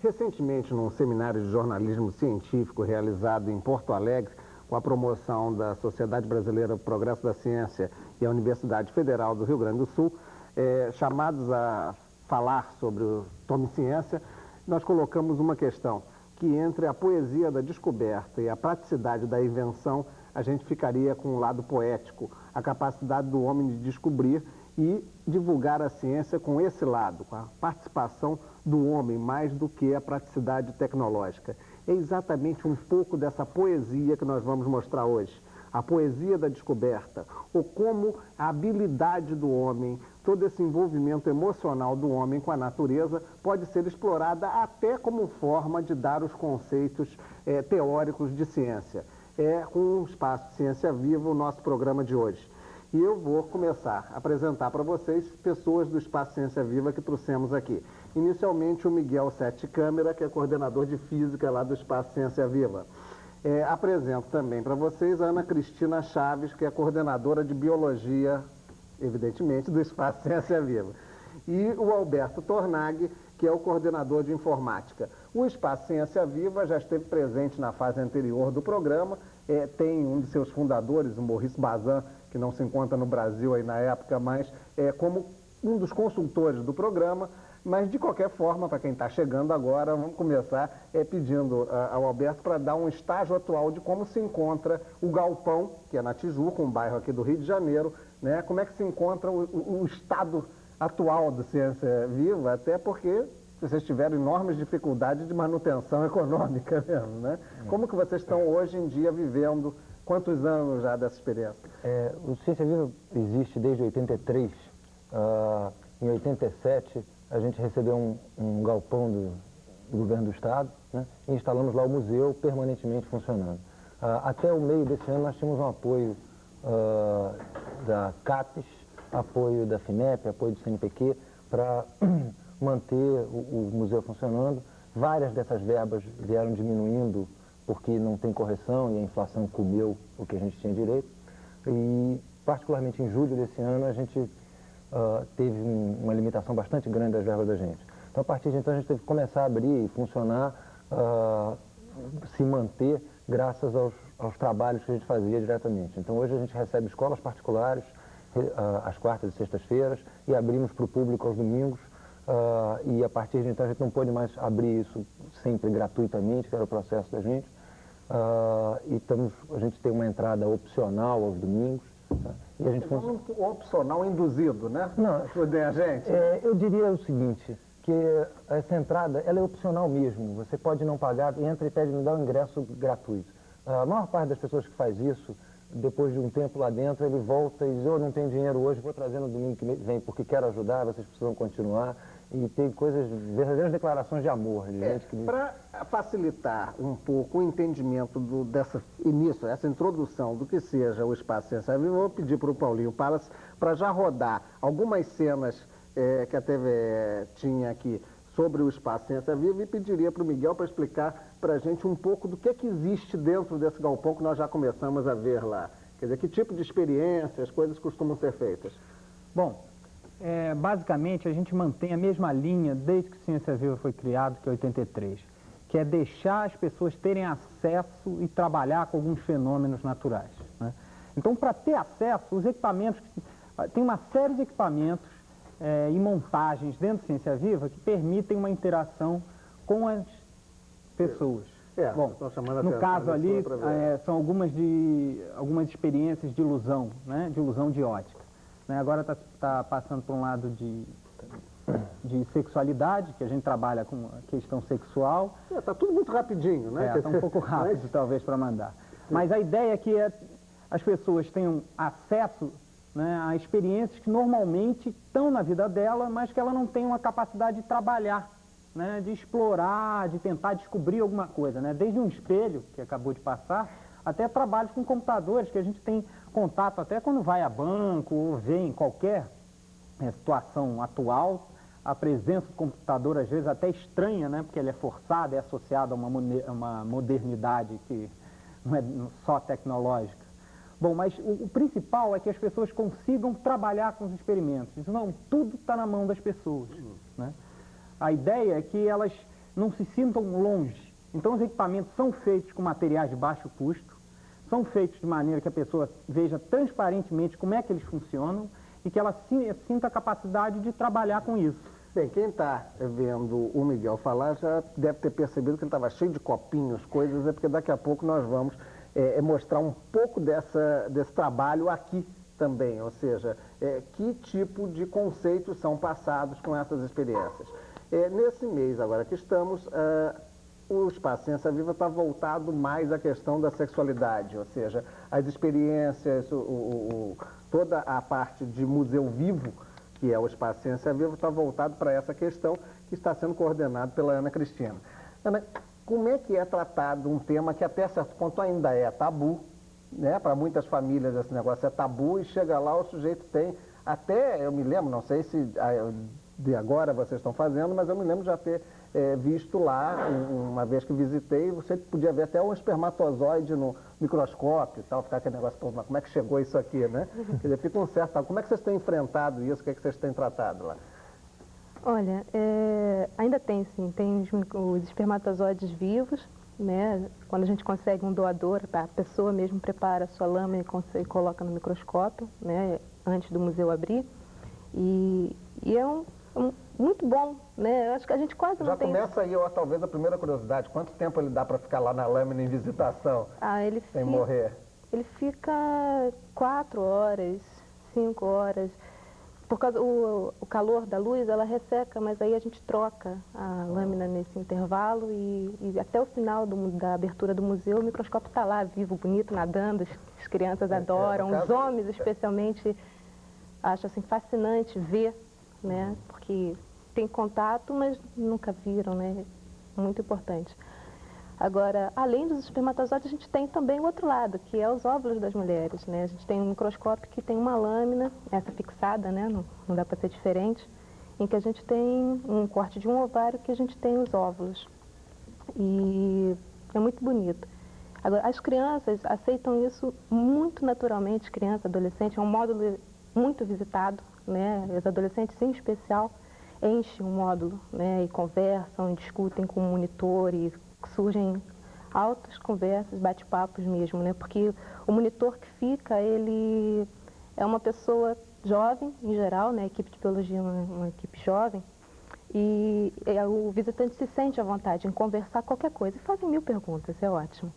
Recentemente, num seminário de jornalismo científico realizado em Porto Alegre, com a promoção da Sociedade Brasileira do Progresso da Ciência e a Universidade Federal do Rio Grande do Sul, chamados a falar sobre o Tome Ciência, nós colocamos uma questão, que entre a poesia da descoberta e a praticidade da invenção, a gente ficaria com um lado poético, a capacidade do homem de descobrir e divulgar a ciência com esse lado, com a participação do homem mais do que a praticidade tecnológica. É exatamente um pouco dessa poesia que nós vamos mostrar hoje. A poesia da descoberta, ou como a habilidade do homem, todo esse envolvimento emocional do homem com a natureza pode ser explorada até como forma de dar os conceitos teóricos de ciência. É com o Espaço Ciência Viva o nosso programa de hoje. E eu vou começar a apresentar para vocês pessoas do Espaço Ciência Viva que trouxemos aqui. Inicialmente o Miguel Sete Câmara, que é coordenador de Física lá do Espaço Ciência Viva. Apresento também para vocês a Ana Cristina Chaves, que é coordenadora de Biologia, evidentemente, do Espaço Ciência Viva. E o Alberto Tornag, que é o coordenador de Informática. O Espaço Ciência Viva já esteve presente na fase anterior do programa, tem um de seus fundadores, o Maurice Bazin, que não se encontra no Brasil aí na época, mas como um dos consultores do programa. Mas, de qualquer forma, para quem está chegando agora, vamos começar pedindo ao Alberto para dar um estágio atual de como se encontra o Galpão, que é na Tijuca, um bairro aqui do Rio de Janeiro, né? Como é que se encontra o estado atual do Ciência Viva, até porque vocês tiveram enormes dificuldades de manutenção econômica mesmo, né? Como que vocês estão hoje em dia vivendo? Quantos anos já dessa experiência? O Ciência Viva existe desde 83. Em 87, a gente recebeu um galpão do governo do estado, né, e instalamos lá o museu permanentemente funcionando. Até o meio desse ano nós tínhamos um apoio da CAPES, apoio da FINEP, apoio do CNPq para manter o museu funcionando. Várias dessas verbas vieram diminuindo porque não tem correção e a inflação comeu o que a gente tinha direito. E particularmente em julho desse ano a gente teve uma limitação bastante grande das verbas da gente. Então, a partir de então, a gente teve que começar a abrir e funcionar, se manter, graças aos trabalhos que a gente fazia diretamente. Então, hoje a gente recebe escolas particulares, às quartas e sextas-feiras, e abrimos para o público aos domingos, e a partir de então a gente não pôde mais abrir isso sempre gratuitamente, que era o processo da gente, e a gente tem uma entrada opcional aos domingos. E a gente um opcional induzido, né? Não, ajudem a gente. Eu diria o seguinte, que essa entrada ela é opcional mesmo. Você pode não pagar, entra e pede me dar um ingresso gratuito. A maior parte das pessoas que faz isso, depois de um tempo lá dentro, ele volta e diz: eu não tenho dinheiro hoje, vou trazer no domingo que vem porque quero ajudar, vocês precisam continuar. E tem coisas, verdadeiras declarações de amor. Para facilitar um pouco o entendimento dessa início, essa introdução do que seja o Espaço Ciência Viva, eu vou pedir para o Paulinho Palace para já rodar algumas cenas que a TV tinha aqui sobre o Espaço Ciência Viva e pediria para o Miguel para explicar para a gente um pouco do que é que existe dentro desse galpão que nós já começamos a ver lá. Quer dizer, que tipo de experiências, coisas costumam ser feitas? Bom, basicamente a gente mantém a mesma linha desde que Ciência Viva foi criado, que é 83, que é deixar as pessoas terem acesso e trabalhar com alguns fenômenos naturais, né? Então, para ter acesso, os equipamentos, tem uma série de equipamentos e montagens dentro de Ciência Viva que permitem uma interação com as pessoas. Bom, no caso ali, são algumas experiências de ilusão, né? De ilusão de ótica. Agora está passando por um lado de sexualidade, que a gente trabalha com a questão sexual. Está tudo muito rapidinho, né? Está um pouco rápido, talvez, para mandar. Mas a ideia é que as pessoas tenham acesso, né, a experiências que normalmente estão na vida dela, mas que ela não tem uma capacidade de trabalhar, né, de explorar, de tentar descobrir alguma coisa, né? Desde um espelho, que acabou de passar, até trabalhos com computadores, que a gente tem contato até quando vai a banco ou vê em qualquer situação atual, a presença do computador às vezes até estranha, né? Porque ele é forçado, é associado a uma modernidade que não é só tecnológica. Bom, mas o principal é que as pessoas consigam trabalhar com os experimentos. Não, tudo está na mão das pessoas, né? A ideia é que elas não se sintam longe. Então os equipamentos são feitos com materiais de baixo custo, são feitos de maneira que a pessoa veja transparentemente como é que eles funcionam e que ela sinta a capacidade de trabalhar com isso. Bem, quem está vendo o Miguel falar já deve ter percebido que ele estava cheio de copinhos, coisas, é porque daqui a pouco nós vamos mostrar um pouco desse trabalho aqui também, ou seja, que tipo de conceitos são passados com essas experiências. Nesse mês agora que estamos, o Espaço Ciência Viva está voltado mais à questão da sexualidade, ou seja, as experiências, toda a parte de museu vivo, que é o Espaço Ciência Viva, está voltado para essa questão que está sendo coordenado pela Ana Cristina. Ana, como é que é tratado um tema que até certo ponto ainda é tabu, né? Para muitas famílias esse negócio é tabu e chega lá o sujeito tem, até eu me lembro, não sei se de agora vocês estão fazendo, mas eu me lembro de já ter visto lá, uma vez que visitei, você podia ver até um espermatozoide no microscópio e tal, ficar aquele negócio, pô, mas como é que chegou isso aqui, né? Quer dizer, fica um certo... Como é que vocês têm enfrentado isso? O que é que vocês têm tratado lá? Olha, ainda tem sim, tem os espermatozoides vivos, né? Quando a gente consegue um doador, a pessoa mesmo prepara a sua lâmina e coloca no microscópio, né? Antes do museu abrir. E é muito bom, né? Eu acho que a gente quase não tem... Já começa aí, talvez, a primeira curiosidade. Quanto tempo ele dá para ficar lá na lâmina em visitação, sem morrer? Ele fica 4 horas, 5 horas. Por causa o calor da luz, ela resseca, mas aí a gente troca a lâmina nesse intervalo e até o final da abertura do museu, o microscópio está lá, vivo, bonito, nadando, as crianças adoram, os homens especialmente acham assim, fascinante ver, né? Porque tem contato, mas nunca viram, né? Muito importante. Agora, além dos espermatozoides, a gente tem também o outro lado, que é os óvulos das mulheres, né? A gente tem um microscópio que tem uma lâmina, essa fixada, né? Não dá para ser diferente, em que a gente tem um corte de um ovário que a gente tem os óvulos. E é muito bonito. Agora, as crianças aceitam isso muito naturalmente, criança, adolescente, é um módulo muito visitado, né? Os adolescentes, em especial, enchem o módulo, né? E conversam, e discutem com o monitor e surgem altas conversas, bate-papos mesmo, né? Porque o monitor que fica, ele é uma pessoa jovem, em geral, né? A equipe de biologia é uma equipe jovem, e o visitante se sente à vontade em conversar qualquer coisa, e fazem 1000 perguntas, é ótimo.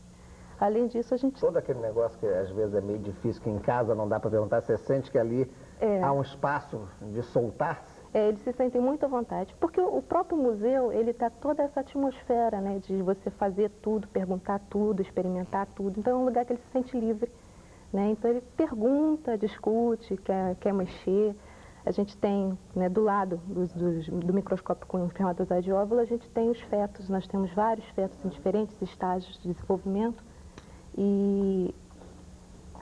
Além disso, a gente... Todo aquele negócio que às vezes é meio difícil, que em casa não dá para perguntar, você sente que ali há um espaço de soltar-se? Eles se sentem muito à vontade, porque o próprio museu, ele tá toda essa atmosfera, né, de você fazer tudo, perguntar tudo, experimentar tudo. Então é um lugar que ele se sente livre, né? Então ele pergunta, discute, quer mexer. A gente tem, né, do lado do microscópio com espermatozoide de óvulo, a gente tem os fetos. Nós temos vários fetos em diferentes estágios de desenvolvimento e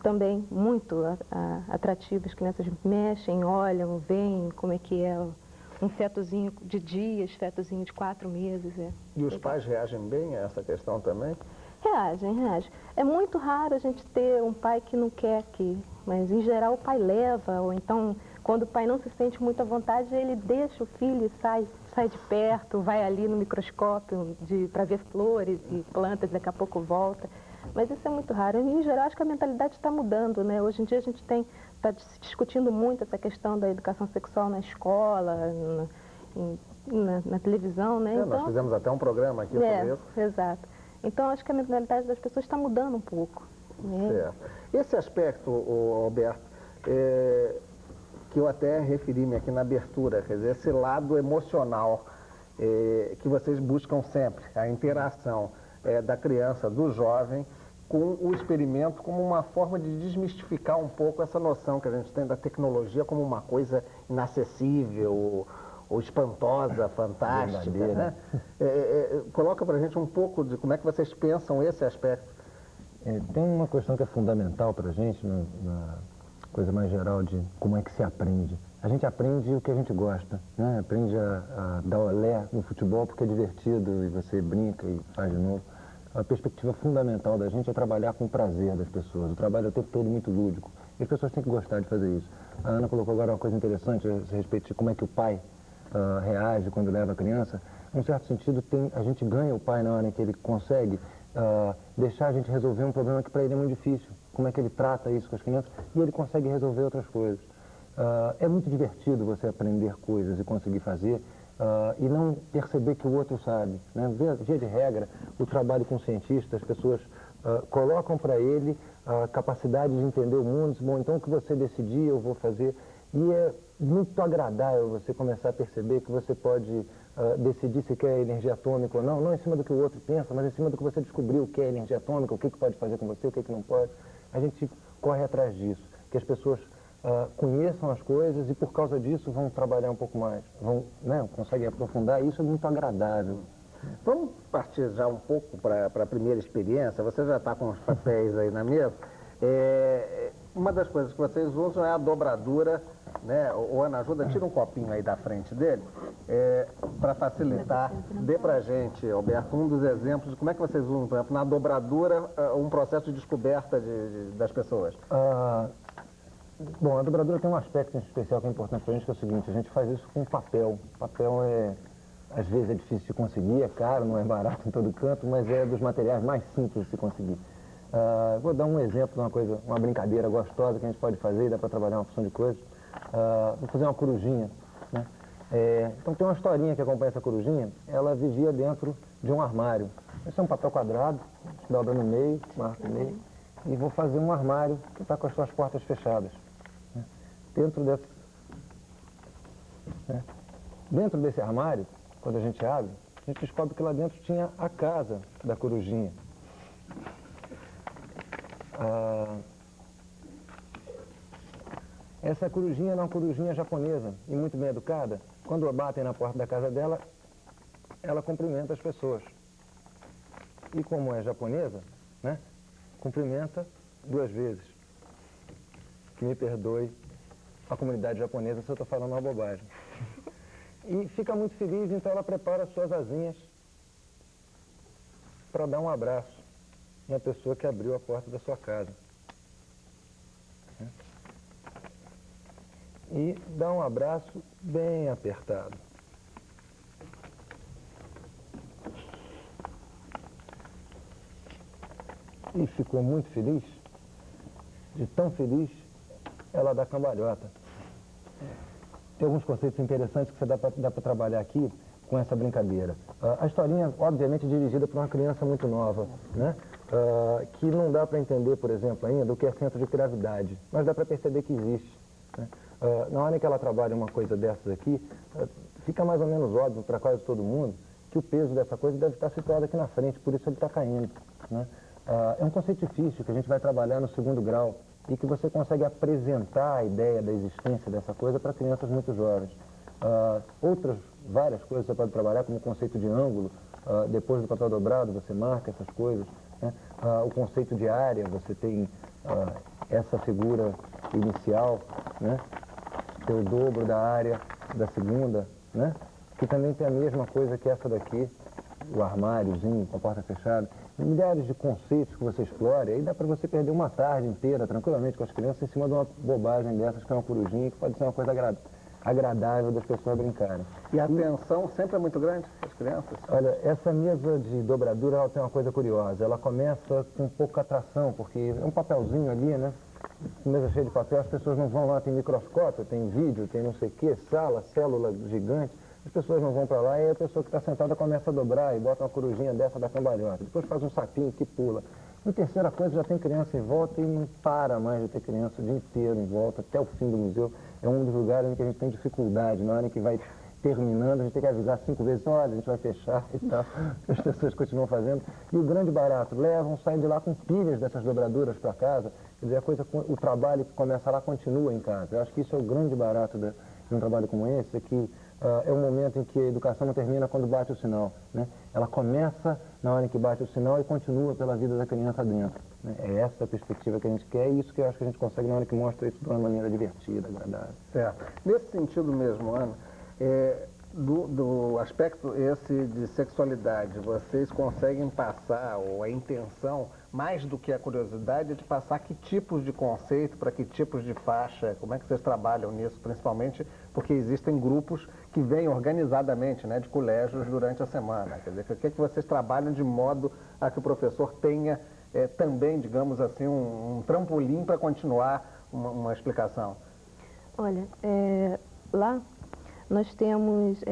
também muito atrativos. As crianças mexem, olham, veem como é que é um fetozinho de dias, fetozinho de 4 meses. E os pais reagem bem a essa questão também? Reagem. É muito raro a gente ter um pai que não quer que, mas em geral o pai leva, ou então quando o pai não se sente muito à vontade, ele deixa o filho e sai de perto, vai ali no microscópio para ver flores e plantas, daqui a pouco volta. Mas isso é muito raro. Em geral, acho que a mentalidade está mudando, né? Hoje em dia a gente está se discutindo muito essa questão da educação sexual na escola, na televisão, né? Então, nós fizemos até um programa aqui sobre isso. Exato. Então, acho que a mentalidade das pessoas está mudando um pouco. Né? Certo. Esse aspecto, Alberto, que eu até referi-me aqui na abertura, quer dizer, esse lado emocional que vocês buscam sempre, a interação da criança, do jovem, com o experimento como uma forma de desmistificar um pouco essa noção que a gente tem da tecnologia como uma coisa inacessível ou espantosa, fantástica, né? Coloca pra gente um pouco de como é que vocês pensam esse aspecto. Tem uma questão que é fundamental pra gente, na coisa mais geral de como é que se aprende. A gente aprende o que a gente gosta, né? Aprende a dar olé no futebol porque é divertido e você brinca e faz de novo. A perspectiva fundamental da gente é trabalhar com o prazer das pessoas. O trabalho é o tempo todo muito lúdico. E as pessoas têm que gostar de fazer isso. A Ana colocou agora uma coisa interessante a respeito de como é que o pai reage quando leva a criança. num certo sentido, a gente ganha o pai na hora em que ele consegue deixar a gente resolver um problema que para ele é muito difícil. Como é que ele trata isso com as crianças e ele consegue resolver outras coisas. É muito divertido você aprender coisas e conseguir fazer e não perceber que o outro sabe, né? Via de regra, o trabalho com cientistas, as pessoas colocam para ele a capacidade de entender o mundo. Bom, então o que você decidir eu vou fazer. E é muito agradável você começar a perceber que você pode decidir se quer energia atômica ou não, não em cima do que o outro pensa, mas em cima do que você descobriu o que é energia atômica, o que pode fazer com você, o que não pode. A gente corre atrás disso, que as pessoas conheçam as coisas e por causa disso vão trabalhar um pouco mais, conseguem aprofundar, e isso é muito agradável. Vamos partir já um pouco para a primeira experiência. Você já está com os papéis aí na mesa. Uma das coisas que vocês usam é a dobradura, né? O Ana, ajuda, tira um copinho aí da frente dele, para facilitar. Dê para a gente, Alberto, um dos exemplos de como é que vocês usam, por exemplo, na dobradura, um processo de descoberta das pessoas. Bom, a dobradura tem um aspecto especial que é importante para a gente, que é o seguinte: a gente faz isso com papel. Papel às vezes é difícil de conseguir, é caro, não é barato em todo canto, mas é dos materiais mais simples de se conseguir. Vou dar um exemplo de uma coisa, uma brincadeira gostosa que a gente pode fazer, dá para trabalhar uma porção de coisas. Vou fazer uma corujinha, né? Então tem uma historinha que acompanha essa corujinha. Ela vivia dentro de um armário. Esse é um papel quadrado, dobra no meio, marca no meio, e vou fazer um armário que está com as suas portas fechadas, né? Dentro desse armário, quando a gente abre, a gente descobre que lá dentro tinha a casa da corujinha. Essa corujinha era uma corujinha japonesa e muito bem educada. Quando batem na porta da casa dela, ela cumprimenta as pessoas. E como é japonesa, né, cumprimenta 2 vezes. Que me perdoe a comunidade japonesa se eu estou falando uma bobagem. E fica muito feliz, então ela prepara as suas asinhas para dar um abraço na pessoa que abriu a porta da sua casa. E dá um abraço bem apertado. E ficou muito feliz. De tão feliz, ela dá cambalhota. Tem alguns conceitos interessantes que dá para trabalhar aqui com essa brincadeira. A historinha, obviamente, é dirigida para uma criança muito nova, né? Que não dá para entender, por exemplo, ainda o que é centro de gravidade, mas dá para perceber que existe, né? Na hora que ela trabalha uma coisa dessas aqui, fica mais ou menos óbvio para quase todo mundo que o peso dessa coisa deve estar situado aqui na frente, por isso ele está caindo, né? É um conceito difícil que a gente vai trabalhar no 2º grau e que você consegue apresentar a ideia da existência dessa coisa para crianças muito jovens. Várias coisas você pode trabalhar, como o conceito de ângulo. Depois do papel dobrado, você marca essas coisas, né? O conceito de área, você tem essa figura inicial, né? Tem o dobro da área da segunda, né? Que também tem a mesma coisa que essa daqui, o armáriozinho com a porta fechada. Milhares de conceitos que você explora, aí dá para você perder uma tarde inteira, tranquilamente, com as crianças, em cima de uma bobagem dessas, que é uma corujinha, que pode ser uma coisa agradável das pessoas brincarem. E a atenção sempre é muito grande das crianças? Olha, essa mesa de dobradura, ela tem uma coisa curiosa. Ela começa com pouca atração, porque é um papelzinho ali, né? Mesa cheia de papel, as pessoas não vão lá, tem microscópio, tem vídeo, tem não sei o quê, sala, célula gigante. As pessoas não vão para lá e a pessoa que está sentada começa a dobrar e bota uma corujinha dessa da cambalhota. Depois faz um sapinho que pula. E terceira coisa, já tem criança em volta e não para mais de ter criança o dia inteiro em volta, até o fim do museu. É um dos lugares em que a gente tem dificuldade. Na hora em que vai terminando, a gente tem que avisar 5 vezes, olha, a gente vai fechar e tal. As pessoas continuam fazendo. E o grande barato, saem de lá com pilhas dessas dobraduras para casa. Quer dizer, o trabalho que começa lá continua em casa. Eu acho que isso é o grande barato de um trabalho como esse, é que é um momento em que a educação não termina quando bate o sinal, né? Ela começa na hora em que bate o sinal e continua pela vida da criança dentro, né? É essa a perspectiva que a gente quer e isso que eu acho que a gente consegue na hora que mostra isso de uma maneira divertida, agradável. Certo. Nesse sentido mesmo, Ana, Do aspecto esse de sexualidade, vocês conseguem passar, ou a intenção, mais do que a curiosidade, é de passar que tipos de conceito, para que tipos de faixa, como é que vocês trabalham nisso, principalmente porque existem grupos que vêm organizadamente, né, de colégios durante a semana. Quer dizer, o que é que vocês trabalham de modo a que o professor tenha também, digamos assim, um trampolim para continuar uma explicação? Olha, lá nós temos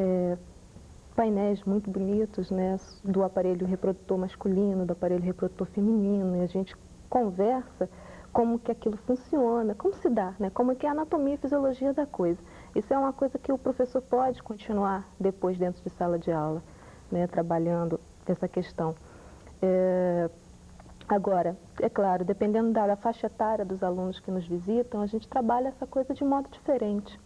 painéis muito bonitos, né, do aparelho reprodutor masculino, do aparelho reprodutor feminino, e a gente conversa como que aquilo funciona, como se dá, né, como que é a anatomia e fisiologia da coisa. Isso é uma coisa que o professor pode continuar depois dentro de sala de aula, né, trabalhando essa questão. Agora, é claro, dependendo da faixa etária dos alunos que nos visitam, a gente trabalha essa coisa de modo diferente.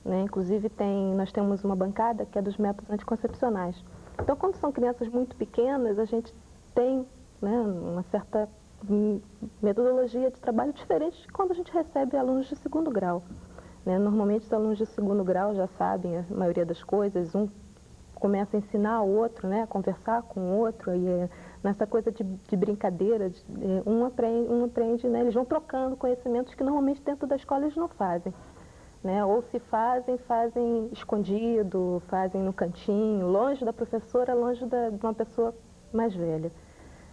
Né? Inclusive, nós temos uma bancada que é dos métodos anticoncepcionais. Então, quando são crianças muito pequenas, a gente tem, né, uma certa metodologia de trabalho diferente de quando a gente recebe alunos de segundo grau. Né? Normalmente, os alunos de segundo grau já sabem a maioria das coisas, um começa a ensinar o outro, né, a conversar com o outro, e nessa coisa de brincadeira, um aprende, né, eles vão trocando conhecimentos que normalmente dentro da escola eles não fazem. Né? Ou se fazem escondido, fazem no cantinho, longe da professora, longe de uma pessoa mais velha.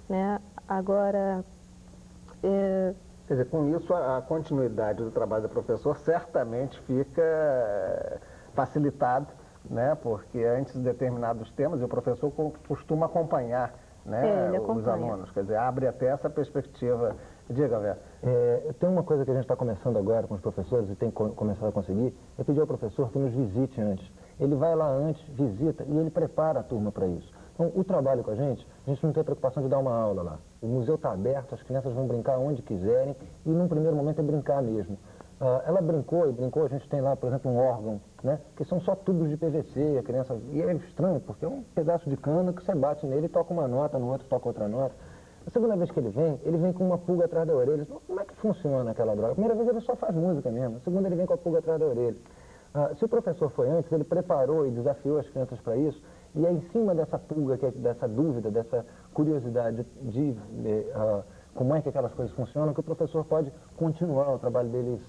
Né? Agora... Quer dizer, com isso a continuidade do trabalho do professor certamente fica facilitada, né? Porque antes de determinados temas, o professor costuma acompanhar, né, os alunos. Quer dizer, abre até essa perspectiva. Diga, Vera. Tem uma coisa que a gente está começando agora com os professores e tem começado a conseguir, é pedir ao professor que nos visite antes. Ele vai lá antes, visita e ele prepara a turma para isso. Então, o trabalho com a gente não tem a preocupação de dar uma aula lá. O museu está aberto, as crianças vão brincar onde quiserem e, num primeiro momento, é brincar mesmo. Ela brincou, a gente tem lá, por exemplo, um órgão, né, que são só tubos de PVC, a criança... E é estranho, porque é um pedaço de cano que você bate nele e toca uma nota, no outro toca outra nota. A segunda vez que ele vem com uma pulga atrás da orelha. Como é que funciona aquela droga? A primeira vez ele só faz música mesmo, a segunda ele vem com a pulga atrás da orelha. Se o professor foi antes, ele preparou e desafiou as crianças para isso, e é em cima dessa pulga, dessa dúvida, dessa curiosidade de como é que aquelas coisas funcionam, que o professor pode continuar o trabalho deles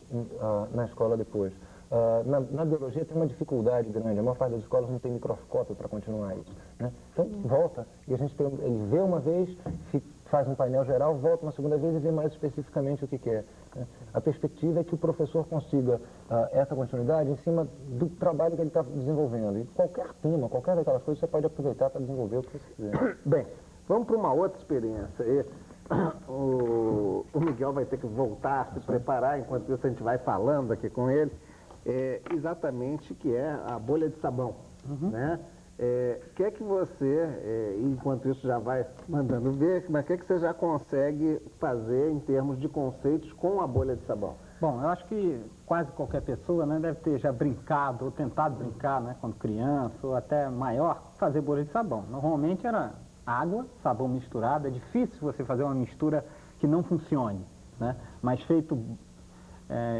na escola depois. Na biologia tem uma dificuldade grande, a maior parte das escolas não tem microscópio para continuar isso. Né? Então, volta, e ele vê uma vez, faz um painel geral, volta uma segunda vez e vê mais especificamente o que quer. Né? A perspectiva é que o professor consiga essa continuidade em cima do trabalho que ele está desenvolvendo. E qualquer tema, qualquer daquelas coisas, você pode aproveitar para desenvolver o que você quiser. Bem, vamos para uma outra experiência. O Miguel vai ter que voltar a se preparar, enquanto isso a gente vai falando aqui com ele. Exatamente que é a bolha de sabão, né? O que é que você, enquanto isso já vai mandando ver, mas o que é que você já consegue fazer em termos de conceitos com a bolha de sabão? Bom, eu acho que quase qualquer pessoa, né, deve ter já brincado ou tentado brincar, né, quando criança ou até maior, fazer bolha de sabão. Normalmente era água, sabão misturado. É difícil você fazer uma mistura que não funcione, né? Mas feito...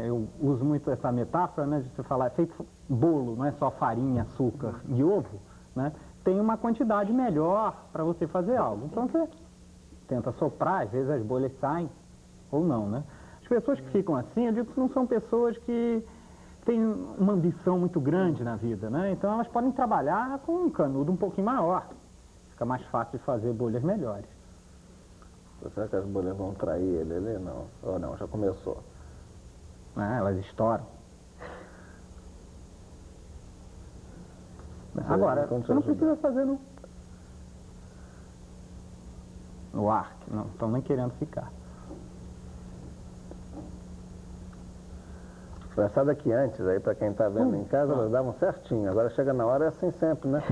eu uso muito essa metáfora, né, de você falar, feito bolo, não é só farinha, açúcar e ovo, né, tem uma quantidade melhor para você fazer algo. Então você tenta soprar, às vezes as bolhas saem ou não, né. As pessoas que ficam assim, eu digo que não são pessoas que têm uma ambição muito grande na vida, né, então elas podem trabalhar com um canudo um pouquinho maior, fica mais fácil de fazer bolhas melhores. Será que as bolhas vão trair ele? Não, ou não, já começou. Elas estouram. Agora, você não precisa fazer no ar, não estão nem querendo ficar. Engraçado que antes, aí para quem está vendo em casa, elas davam certinho. Agora chega na hora, é assim sempre, né?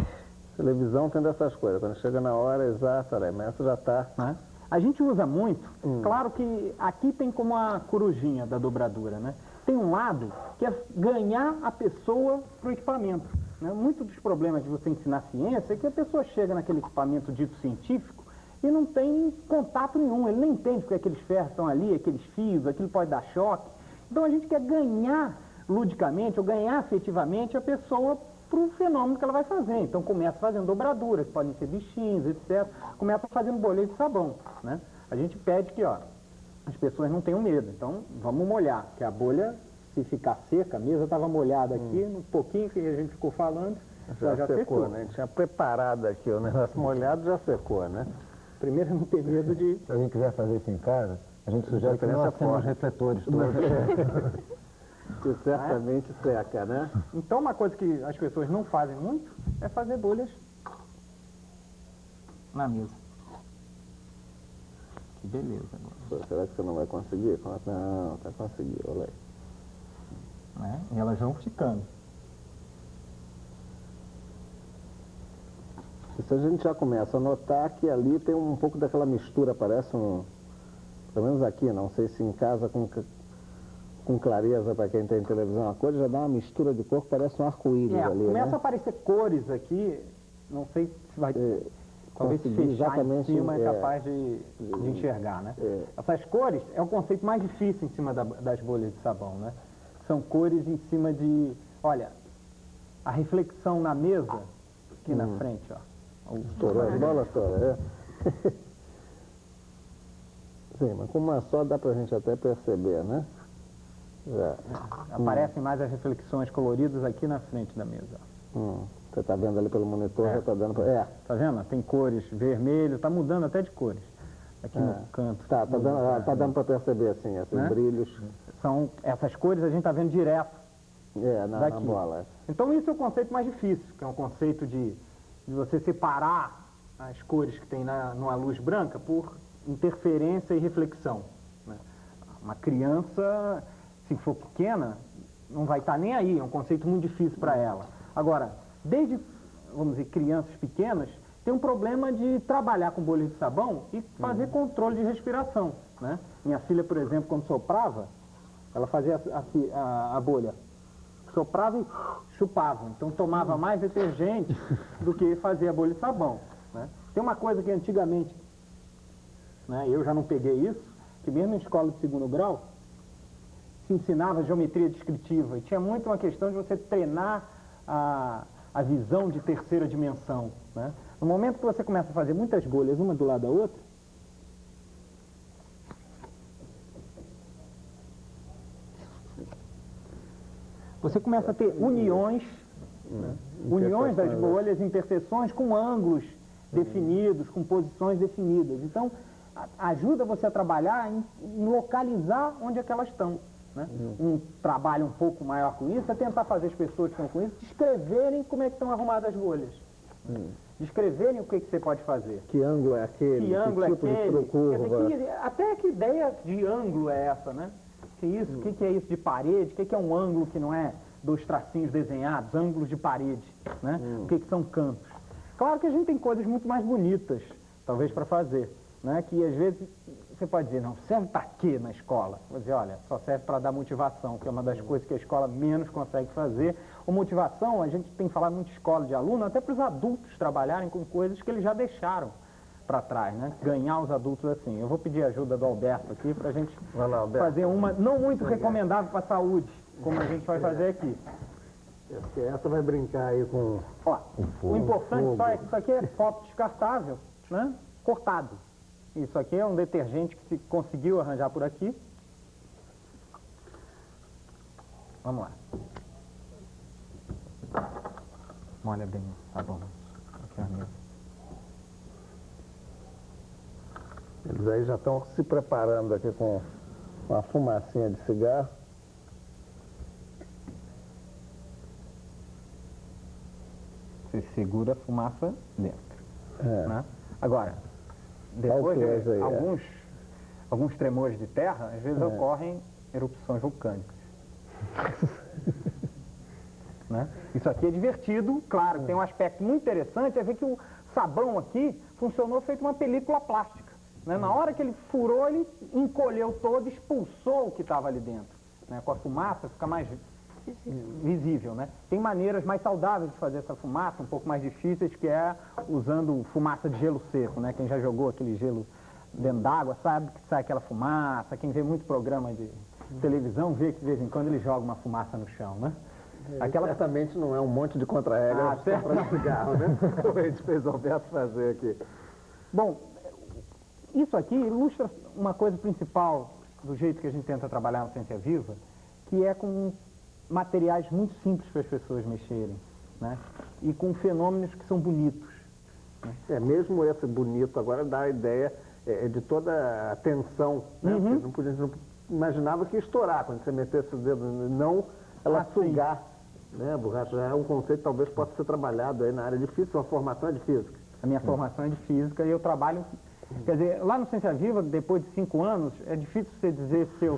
Televisão tem dessas coisas. Quando chega na hora exata, mas essa já está... A gente usa muito. Claro que aqui tem como a corujinha da dobradura, né? Tem um lado que é ganhar a pessoa para o equipamento. Né? Muito dos problemas de você ensinar ciência é que a pessoa chega naquele equipamento dito científico e não tem contato nenhum. Ele nem entende porque aqueles ferros estão ali, aqueles fios, aquilo pode dar choque. Então a gente quer ganhar ludicamente ou ganhar afetivamente a pessoa para o fenômeno que ela vai fazer. Então começa fazendo dobraduras, podem ser bichinhos, etc. Começa fazendo bolhas de sabão, né? A gente pede que, ó, as pessoas não tenham medo. Então vamos molhar, que a bolha, se ficar seca, a mesa estava molhada aqui, um pouquinho que a gente ficou falando, já secou, né? A gente tinha preparado aqui o negócio molhado, já secou, né? Primeiro, não ter medo de... Se alguém quiser fazer isso em casa, a gente sugere que não acenda os refletores todos. Que certamente seca, né? Então, uma coisa que as pessoas não fazem muito é fazer bolhas na mesa. Que beleza agora. Pô, será que você não vai conseguir? Não, tá conseguindo, olha aí. Né? E elas vão ficando. Isso a gente já começa a notar que ali tem um pouco daquela mistura, parece um... Pelo menos aqui, não sei se em casa com clareza para quem tem televisão, a cor já dá uma mistura de cor que parece um arco-íris ali, começa né? a aparecer cores aqui, não sei se vai... Talvez se conseguir fechar em exatamente, cima é capaz de enxergar, né? Essas cores é o conceito mais difícil em cima das bolhas de sabão, né? São cores em cima de... Olha, a reflexão na mesa, aqui na frente, ó. Estourou as bolas todas, é? Sim, mas com uma só dá pra gente até perceber, né? Já. Aparecem mais as reflexões coloridas aqui na frente da mesa. Você tá vendo ali pelo monitor, já tá dando pra... Tá vendo? Tem cores vermelho, tá mudando até de cores. Aqui no canto. Tá dando pra perceber, assim, esses Né? brilhos. São essas cores a gente tá vendo direto. Na Daqui. bola. Então isso é o conceito mais difícil, que é um conceito de você separar as cores que tem numa luz branca por interferência e reflexão, né? Uma criança, se for pequena, não vai estar nem aí, é um conceito muito difícil para ela. Agora, desde, vamos dizer, crianças pequenas, tem um problema de trabalhar com bolhas de sabão e fazer controle de respiração, né? Minha filha, por exemplo, quando soprava, ela fazia a bolha, soprava e chupava, então tomava mais detergente do que fazer a bolha de sabão, né? Tem uma coisa que antigamente, né, eu já não peguei isso, que mesmo em escola de segundo grau, se ensinava geometria descritiva, e tinha muito uma questão de você treinar a visão de terceira dimensão, né? No momento que você começa a fazer muitas bolhas, uma do lado da outra, você começa a ter uniões, né? Uniões das bolhas, interseções com ângulos definidos, com posições definidas. Então, ajuda você a trabalhar em localizar onde é que elas estão, né? Um trabalho um pouco maior com isso é tentar fazer as pessoas que estão com isso descreverem como é que estão arrumadas as bolhas. Descreverem o que você pode fazer. Que ângulo é aquele? Que ângulo tipo é aquele? de curva? Até que ideia de ângulo é essa, né? O que é isso de parede? O que é um ângulo que não é dois tracinhos desenhados? Ângulos de parede, né? O que são cantos? Claro que a gente tem coisas muito mais bonitas, talvez, para fazer, né? Que às vezes você pode dizer, não, serve para quê na escola? Vou dizer, olha, só serve para dar motivação, que é uma das coisas que a escola menos consegue fazer. O motivação, a gente tem falado muito em escola de aluno, até para os adultos trabalharem com coisas que eles já deixaram para trás, né? Ganhar os adultos assim. Eu vou pedir a ajuda do Alberto aqui para a gente fazer uma não muito recomendável para a saúde, como a gente vai fazer aqui. Essa vai brincar aí com... Ó, o importante só é que isso aqui é foto descartável, né? Cortado. Isso aqui é um detergente que se conseguiu arranjar por aqui. Vamos lá. Molha bem, tá bom. Aqui é a mesa. Eles aí já estão se preparando aqui com uma fumacinha de cigarro. Você segura a fumaça dentro, né? Agora, depois Alturas de aí, alguns tremores de terra, às vezes ocorrem erupções vulcânicas. Né? Isso aqui é divertido, claro, tem um aspecto muito interessante, é ver que o sabão aqui funcionou feito uma película plástica, né? Na hora que ele furou, ele encolheu todo, expulsou o que estava ali dentro, né? Com a fumaça fica mais visível, né? Tem maneiras mais saudáveis de fazer essa fumaça, um pouco mais difíceis, que é usando fumaça de gelo seco, né? Quem já jogou aquele gelo dentro d'água sabe que sai aquela fumaça. Quem vê muito programa de televisão vê que de vez em quando ele joga uma fumaça no chão, né? Certamente não é um monte de contra-regra só para cigarro, né? Como a gente fez o Alberto fazer aqui. Bom, isso aqui ilustra uma coisa principal do jeito que a gente tenta trabalhar no Ciência Viva, que é com materiais muito simples para as pessoas mexerem, né? E com fenômenos que são bonitos. Né? Mesmo esse bonito agora dá a ideia de toda a tensão, né? Porque a gente não imaginava que ia estourar quando você metesse o dedo, não ela sugar, né? A borracha já é um conceito que talvez possa ser trabalhado aí na área de física, sua formação é de física. A minha formação é de física e eu trabalho... Quer dizer, lá no Ciência Viva, depois de 5 anos, é difícil você dizer se eu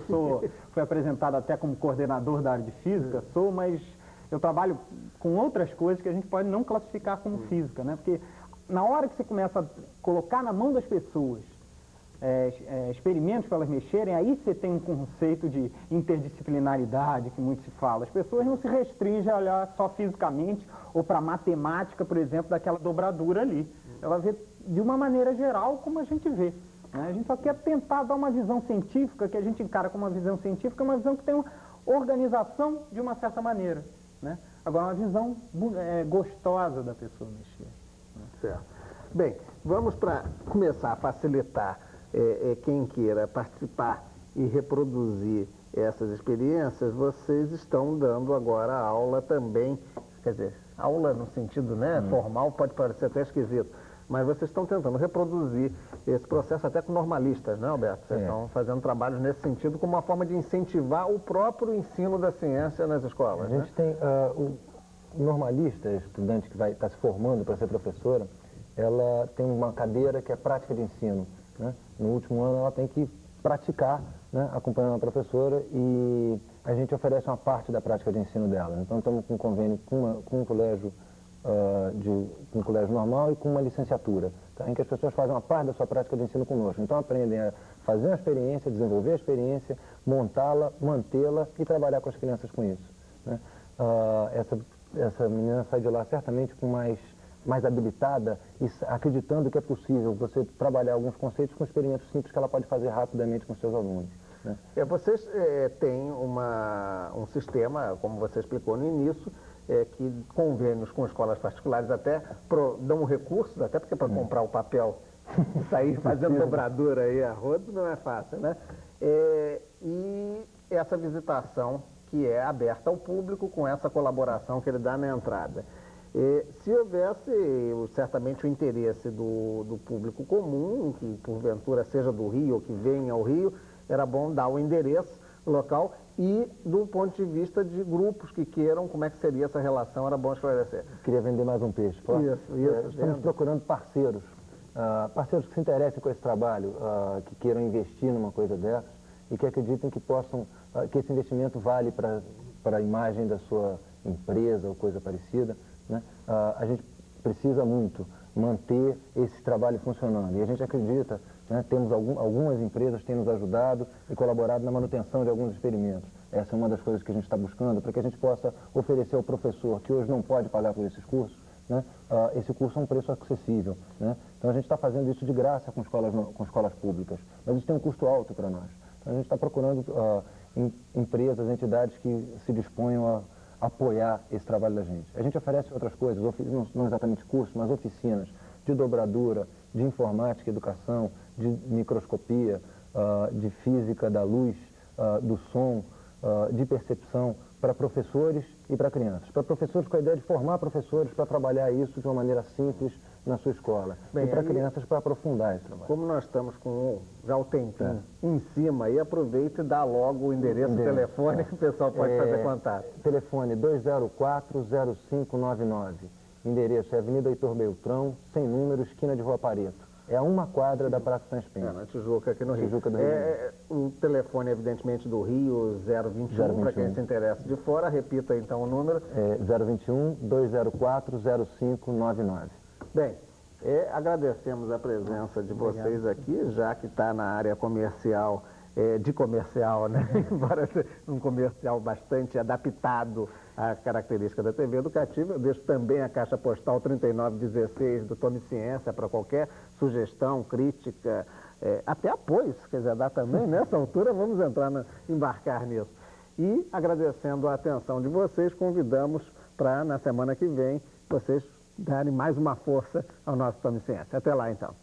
fui apresentado até como coordenador da área de física, mas eu trabalho com outras coisas que a gente pode não classificar como física, né? Porque na hora que você começa a colocar na mão das pessoas experimentos para elas mexerem, aí você tem um conceito de interdisciplinaridade que muito se fala. As pessoas não se restringem a olhar só fisicamente ou para matemática, por exemplo, daquela dobradura ali. Ela vê de uma maneira geral como a gente vê. Né? A gente só quer tentar dar uma visão científica, que a gente encara como uma visão científica, uma visão que tem uma organização de uma certa maneira. Né? Agora, uma visão gostosa da pessoa mexer. Né? Certo. Bem, vamos para começar a facilitar quem queira participar e reproduzir essas experiências. Vocês estão dando agora aula também, quer dizer, aula no sentido formal pode parecer até esquisito, mas vocês estão tentando reproduzir esse processo até com normalistas, né, Alberto? Vocês estão fazendo trabalhos nesse sentido como uma forma de incentivar o próprio ensino da ciência nas escolas. A gente tem o normalista, estudante que vai estar se formando para ser professora, ela tem uma cadeira que é prática de ensino. Né? No último ano ela tem que praticar, né, acompanhando a professora, e a gente oferece uma parte da prática de ensino dela. Então estamos com um convênio com um colégio com um colégio normal e com uma licenciatura, tá? Em que as pessoas fazem uma parte da sua prática de ensino conosco. Então aprendem a fazer uma experiência, desenvolver a experiência, montá-la, mantê-la e trabalhar com as crianças com isso. Né? Essa menina sai de lá certamente com mais habilitada e acreditando que é possível você trabalhar alguns conceitos com experimentos simples que ela pode fazer rapidamente com seus alunos. Né? Vocês têm um sistema, como você explicou no início, que convênios com escolas particulares até dão recursos, até porque para comprar o papel e sair fazendo dobradura aí a rodo não é fácil, né? E essa visitação que é aberta ao público com essa colaboração que ele dá na entrada. Se houvesse certamente o interesse do público comum, que porventura seja do Rio ou que venha ao Rio, era bom dar o endereço local e do ponto de vista de grupos que queiram, como é que seria essa relação, era bom esclarecer. Queria vender mais um peixe, pode? Isso. Estamos procurando parceiros, parceiros que se interessem com esse trabalho, que queiram investir numa coisa dessas e que acreditem que possam, que esse investimento vale para a imagem da sua empresa ou coisa parecida. Né? A gente precisa muito manter esse trabalho funcionando e a gente acredita, né, temos algumas empresas que têm nos ajudado e colaborado na manutenção de alguns experimentos. Essa é uma das coisas que a gente está buscando para que a gente possa oferecer ao professor que hoje não pode pagar por esses cursos, né, esse curso a um preço acessível. Né? Então a gente está fazendo isso de graça com escolas públicas, mas isso tem um custo alto para nós. Então a gente está procurando empresas, entidades que se disponham a apoiar esse trabalho da gente. A gente oferece outras coisas, não exatamente cursos, mas oficinas de dobradura, de informática, educação, de microscopia, de física da luz, do som, de percepção, para professores e para crianças. Para professores com a ideia de formar professores para trabalhar isso de uma maneira simples na sua escola. E para crianças para aprofundar esse trabalho. Como nós estamos com já o tempinho em cima, aí aproveita e dá logo o endereço do telefone que o pessoal pode fazer contato. Telefone 204-0599. Endereço é Avenida Heitor Beltrão, sem número, esquina de Rua Pareto. É a uma quadra da Praça São Espinho. Na Tijuca, aqui no Rio. Tijuca do Rio. O telefone, evidentemente, do Rio, 021, para quem se interessa de fora. Repita, então, o número. 021-204-0599. Bem, agradecemos a presença de vocês aqui, já que está na área comercial, de comercial, né? Embora seja um comercial bastante adaptado à característica da TV educativa. Eu deixo também a caixa postal 3916 do Tome Ciência para qualquer sugestão, crítica, até apoio, se quiser dar também. Nessa altura, vamos embarcar nisso. E, agradecendo a atenção de vocês, convidamos para, na semana que vem, vocês darem mais uma força ao nosso Tome Ciência. Até lá, então.